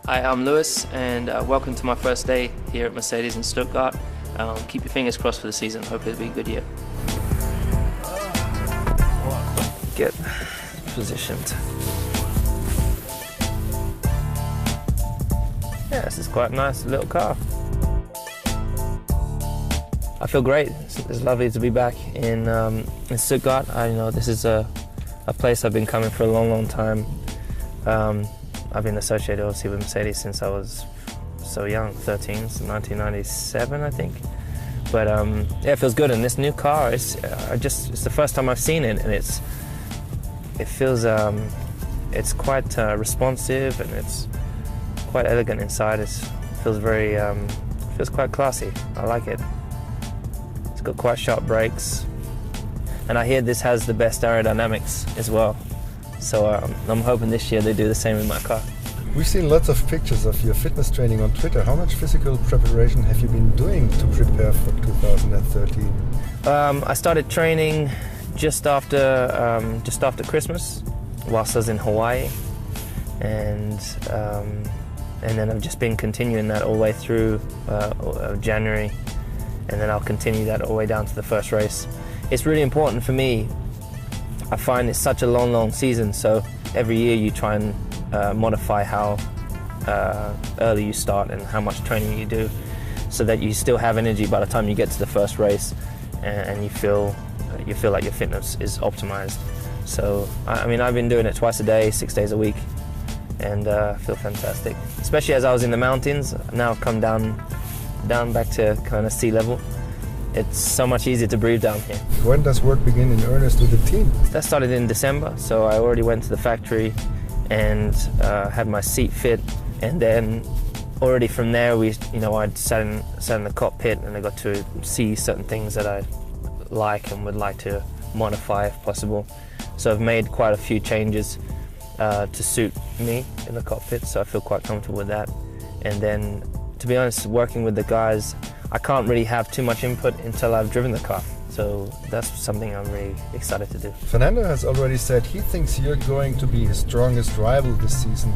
Hi, I'm Lewis, and welcome to my first day here at Mercedes in Stuttgart. Keep your fingers crossed for the season. Hopefully it'll be a good year. Get positioned. Yeah, this is quite a nice little car. I feel great. It's lovely to be back in Stuttgart. This is a place I've been coming for a long, long time. I've been associated obviously with Mercedes since I was so young, 13, so 1997 I think. But yeah, it feels good. And this new car, it's the first time I've seen it, and it feels it's quite responsive, and it's quite elegant inside. It feels quite classy. I like it. It's got quite sharp brakes, and I hear this has the best aerodynamics as well. So I'm hoping this year they do the same in my car. We've seen lots of pictures of your fitness training on Twitter. How much physical preparation have you been doing to prepare for 2013? I started training just after Christmas, whilst I was in Hawaii, and then I've just been continuing that all the way through January, and then I'll continue that all the way down to the first race. It's really important for me. I find it's such a long season, so every year you try and modify how early you start and how much training you do, so that you still have energy by the time you get to the first race, and you feel like your fitness is optimized. So I mean, I've been doing it twice a day, 6 days a week, and I feel fantastic. Especially as I was in the mountains, now I've come down back to kind of sea level. It's so much easier to breathe down here. When does work begin in earnest with the team? That started in December, so I already went to the factory and had my seat fit, and then already from there I'd sat in the cockpit, and I got to see certain things that I like and would like to modify if possible. So I've made quite a few changes to suit me in the cockpit, so I feel quite comfortable with that. And then, to be honest, working with the guys, I can't really have too much input until I've driven the car. So that's something I'm really excited to do. Fernando has already said he thinks you're going to be his strongest rival this season.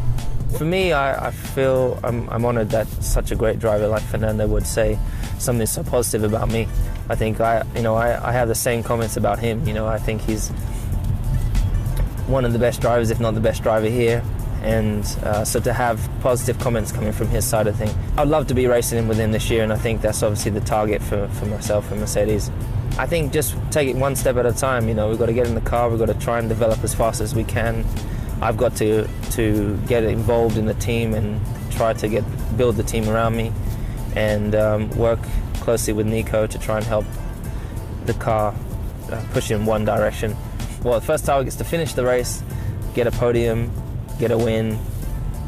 For me, I feel I'm honored that such a great driver like Fernando would say something so positive about me. I think I have the same comments about him. I think he's one of the best drivers, if not the best driver here. And so to have positive comments coming from his side of things, I'd love to be racing with him this year, and I think that's obviously the target for myself and Mercedes. I think just take it one step at a time. We've got to get in the car, we've got to try and develop as fast as we can. I've got to get involved in the team and try to build the team around me, and work closely with Nico to try and help the car push in one direction. Well, the first target is to finish the race, get a podium, get a win,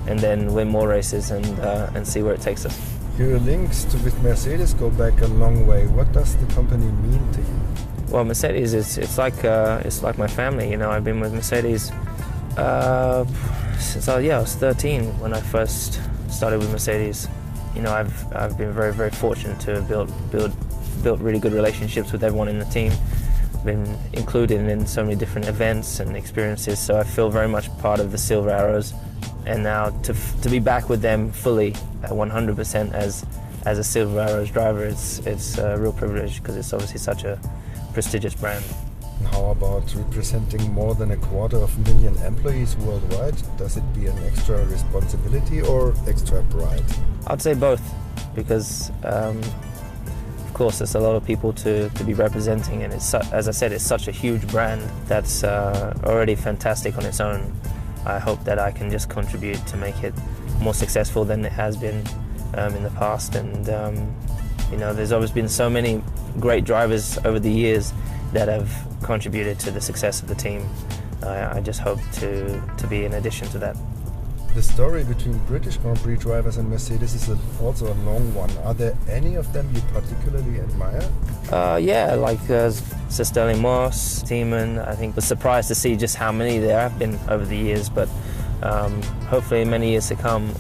and then win more races and see where it takes us. Your links with Mercedes go back a long way. What does the company mean to you? Well, Mercedes it's like my family. I've been with Mercedes since I was 13 when I first started with Mercedes. I've been very, very fortunate to have built really good relationships with everyone in the team. Been included in so many different events and experiences, so I feel very much part of the Silver Arrows. And now to be back with them fully, 100% as a Silver Arrows driver, it's a real privilege, because it's obviously such a prestigious brand. And how about representing more than 250,000 employees worldwide? Does it be an extra responsibility or extra pride? I'd say both, because of course there's a lot of people to be representing, and it's, as I said, it's such a huge brand that's already fantastic on its own. I hope that I can just contribute to make it more successful than it has been in the past. And there's always been so many great drivers over the years that have contributed to the success of the team. I just hope to be an addition to that. The story between British Grand Prix drivers and Mercedes is also a long one. Are there any of them you particularly admire? Yeah, like Sir Sterling Moss, Seaman. I think was surprised to see just how many there have been over the years, but hopefully in many years to come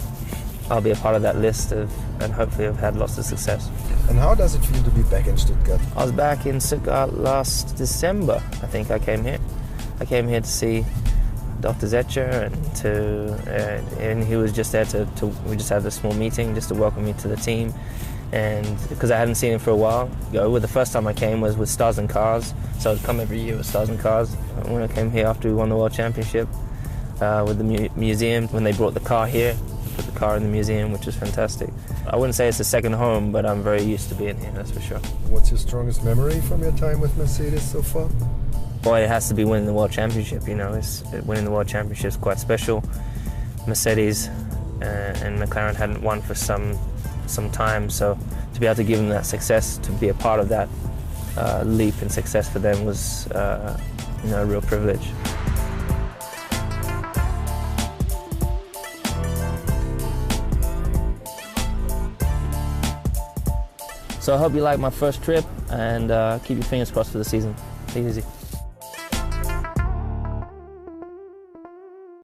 I'll be a part of that list and hopefully have had lots of success. And how does it feel to be back in Stuttgart? I was back in Stuttgart last December. I think I came here. I came here to see Dr. Zetcher, and he was just there we just had a small meeting just to welcome me to the team. And because I hadn't seen him for a while, the first time I came was with Stars and Cars, so I'd come every year with Stars and Cars. When I came here after we won the World Championship with the museum, when they brought the car here, put the car in the museum, which was fantastic. I wouldn't say it's a second home, but I'm very used to being here, that's for sure. What's your strongest memory from your time with Mercedes so far? Boy, it has to be winning the World Championship, winning the World Championship is quite special. Mercedes and McLaren hadn't won for some time, so to be able to give them that success, to be a part of that leap in success for them was a real privilege. So I hope you like my first trip, and keep your fingers crossed for the season. Take it easy.